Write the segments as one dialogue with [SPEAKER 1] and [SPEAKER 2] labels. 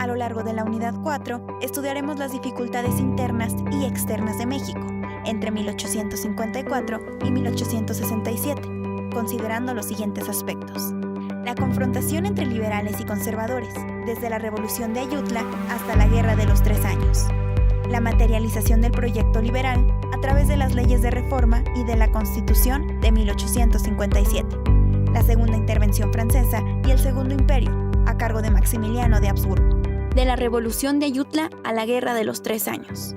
[SPEAKER 1] A lo largo de la Unidad 4, estudiaremos las dificultades internas y externas de México entre 1854 y 1867, considerando los siguientes aspectos. La confrontación entre liberales y conservadores, desde la Revolución de Ayutla hasta la Guerra de los 3 años. La materialización del proyecto liberal a través de las leyes de reforma y de la Constitución de 1857. La Segunda Intervención Francesa y el Segundo Imperio, a cargo de Maximiliano de Habsburgo. De la Revolución de Ayutla a la Guerra de los 3 años.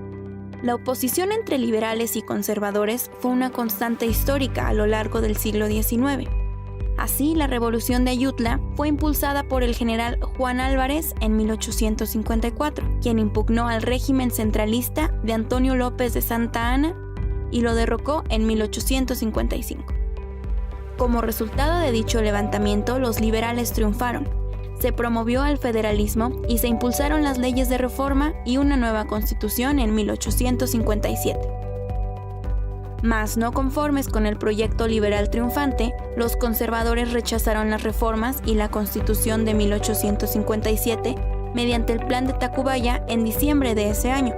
[SPEAKER 1] La oposición entre liberales y conservadores fue una constante histórica a lo largo del siglo XIX. Así, la Revolución de Ayutla fue impulsada por el general Juan Álvarez en 1854, quien impugnó al régimen centralista de Antonio López de Santa Anna y lo derrocó en 1855. Como resultado de dicho levantamiento, los liberales triunfaron. Se promovió el federalismo y se impulsaron las leyes de reforma y una nueva constitución en 1857. Mas no conformes con el proyecto liberal triunfante, los conservadores rechazaron las reformas y la constitución de 1857 mediante el Plan de Tacubaya en diciembre de ese año,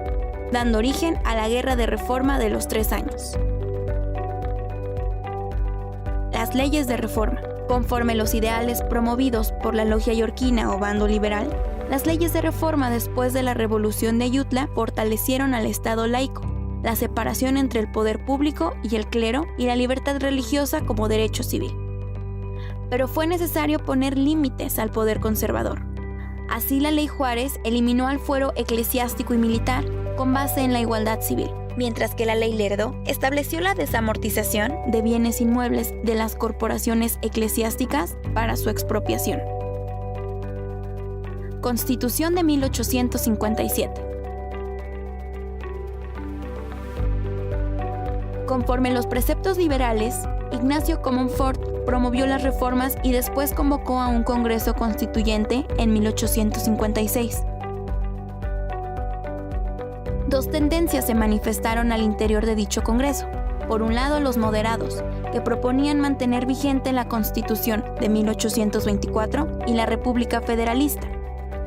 [SPEAKER 1] dando origen a la Guerra de Reforma de los 3 años. Las leyes de reforma. Conforme los ideales promovidos por la logia yorquina o bando liberal, las leyes de reforma después de la Revolución de Ayutla fortalecieron al Estado laico, la separación entre el poder público y el clero y la libertad religiosa como derecho civil. Pero fue necesario poner límites al poder conservador. Así la Ley Juárez eliminó al fuero eclesiástico y militar con base en la igualdad civil, mientras que la Ley Lerdo estableció la desamortización de bienes inmuebles de las corporaciones eclesiásticas para su expropiación. Constitución de 1857. Conforme los preceptos liberales, Ignacio Comonfort promovió las reformas y después convocó a un Congreso Constituyente en 1856. Dos tendencias se manifestaron al interior de dicho Congreso. Por un lado, los moderados, que proponían mantener vigente la Constitución de 1824 y la República Federalista.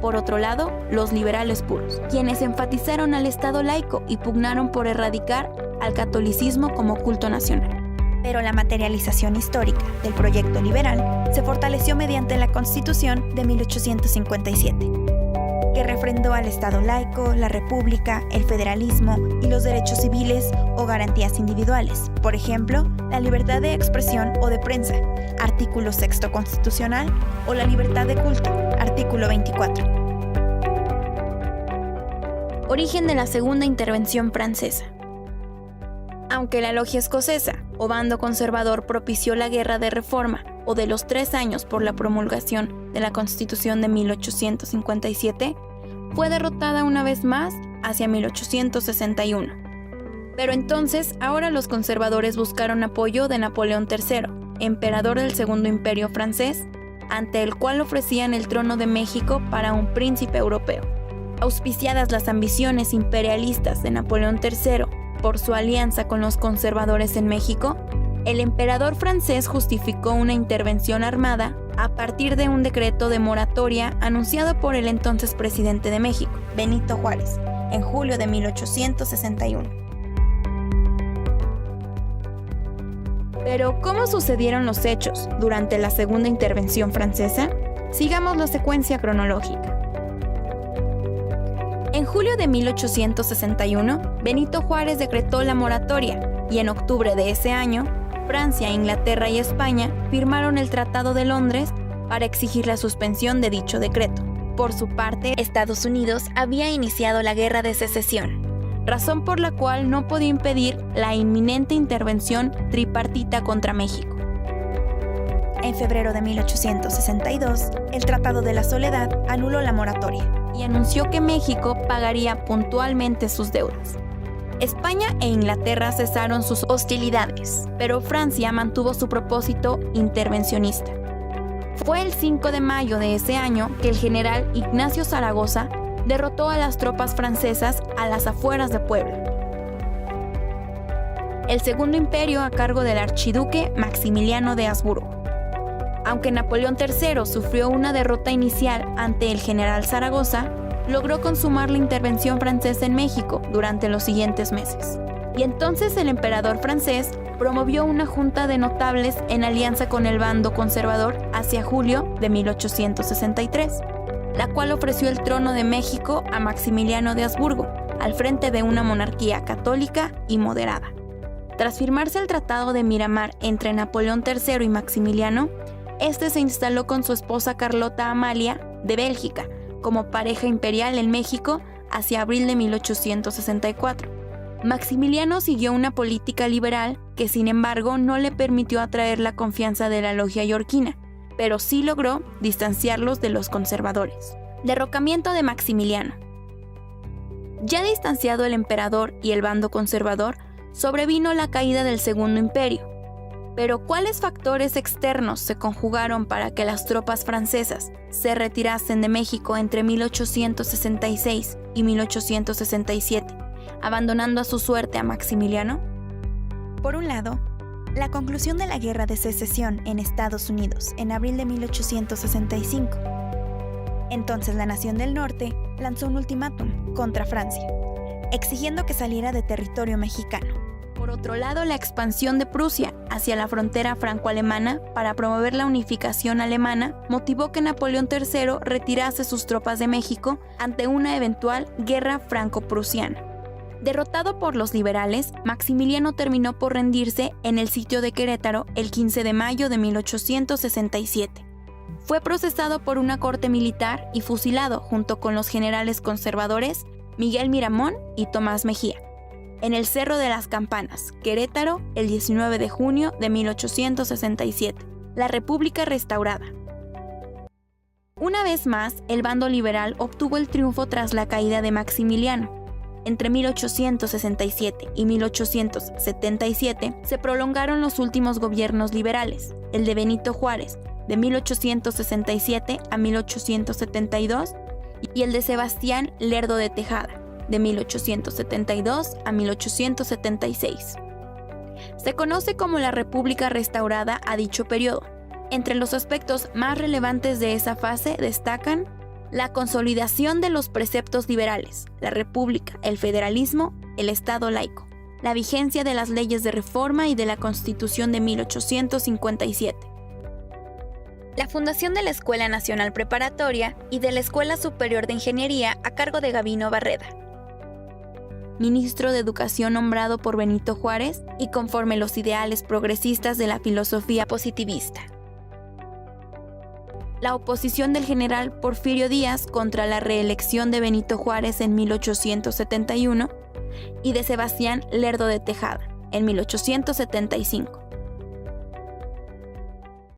[SPEAKER 1] Por otro lado, los liberales puros, quienes enfatizaron al Estado laico y pugnaron por erradicar al catolicismo como culto nacional. Pero la materialización histórica del proyecto liberal se fortaleció mediante la Constitución de 1857, que refrendó al Estado laico, la República, el federalismo y los derechos civiles o garantías individuales, por ejemplo, la libertad de expresión o de prensa, artículo 6 constitucional, o la libertad de culto, artículo 24. Origen de la Segunda Intervención Francesa. Aunque la logia escocesa o bando conservador propició la Guerra de Reforma o de los 3 años por la promulgación de la Constitución de 1857, fue derrotada una vez más hacia 1861. Pero entonces, ahora los conservadores buscaron apoyo de Napoleón III, emperador del Segundo Imperio francés, ante el cual ofrecían el trono de México para un príncipe europeo. Auspiciadas las ambiciones imperialistas de Napoleón III por su alianza con los conservadores en México, el emperador francés justificó una intervención armada a partir de un decreto de moratoria anunciado por el entonces presidente de México, Benito Juárez, en julio de 1861. Pero, ¿cómo sucedieron los hechos durante la Segunda Intervención Francesa? Sigamos la secuencia cronológica. En julio de 1861, Benito Juárez decretó la moratoria y en octubre de ese año, Francia, Inglaterra y España firmaron el Tratado de Londres para exigir la suspensión de dicho decreto. Por su parte, Estados Unidos había iniciado la Guerra de Secesión, razón por la cual no podía impedir la inminente intervención tripartita contra México. En febrero de 1862, el Tratado de la Soledad anuló la moratoria y anunció que México pagaría puntualmente sus deudas. España e Inglaterra cesaron sus hostilidades, pero Francia mantuvo su propósito intervencionista. Fue el 5 de mayo de ese año que el general Ignacio Zaragoza derrotó a las tropas francesas a las afueras de Puebla. El Segundo Imperio a cargo del archiduque Maximiliano de Habsburgo. Aunque Napoleón III sufrió una derrota inicial ante el general Zaragoza, logró consumar la intervención francesa en México durante los siguientes meses. Y entonces el emperador francés promovió una junta de notables en alianza con el bando conservador hacia julio de 1863, la cual ofreció el trono de México a Maximiliano de Habsburgo, al frente de una monarquía católica y moderada. Tras firmarse el Tratado de Miramar entre Napoleón III y Maximiliano, este se instaló con su esposa Carlota Amalia de Bélgica como pareja imperial en México hacia abril de 1864. Maximiliano siguió una política liberal que, sin embargo, no le permitió atraer la confianza de la logia yorquina, pero sí logró distanciarlos de los conservadores. Derrocamiento de Maximiliano. Ya distanciado el emperador y el bando conservador, sobrevino la caída del Segundo Imperio. Pero ¿cuáles factores externos se conjugaron para que las tropas francesas se retirasen de México entre 1866 y 1867, abandonando a su suerte a Maximiliano? Por un lado, la conclusión de la Guerra de Secesión en Estados Unidos en abril de 1865. Entonces la Nación del Norte lanzó un ultimátum contra Francia, exigiendo que saliera de territorio mexicano. Por otro lado, la expansión de Prusia hacia la frontera franco-alemana para promover la unificación alemana motivó que Napoleón III retirase sus tropas de México ante una eventual guerra franco-prusiana. Derrotado por los liberales, Maximiliano terminó por rendirse en el sitio de Querétaro el 15 de mayo de 1867. Fue procesado por una corte militar y fusilado junto con los generales conservadores Miguel Miramón y Tomás Mejía, en el Cerro de las Campanas, Querétaro, el 19 de junio de 1867. La República restaurada. Una vez más, el bando liberal obtuvo el triunfo tras la caída de Maximiliano. Entre 1867 y 1877 se prolongaron los últimos gobiernos liberales, el de Benito Juárez, de 1867 a 1872, y el de Sebastián Lerdo de Tejada, de 1872 a 1876. Se conoce como la República restaurada a dicho periodo. Entre los aspectos más relevantes de esa fase destacan la consolidación de los preceptos liberales, la república, el federalismo, el Estado laico, la vigencia de las leyes de reforma y de la Constitución de 1857. La fundación de la Escuela Nacional Preparatoria y de la Escuela Superior de Ingeniería a cargo de Gabino Barreda. Ministro de Educación nombrado por Benito Juárez y conforme los ideales progresistas de la filosofía positivista. La oposición del general Porfirio Díaz contra la reelección de Benito Juárez en 1871 y de Sebastián Lerdo de Tejada en 1875.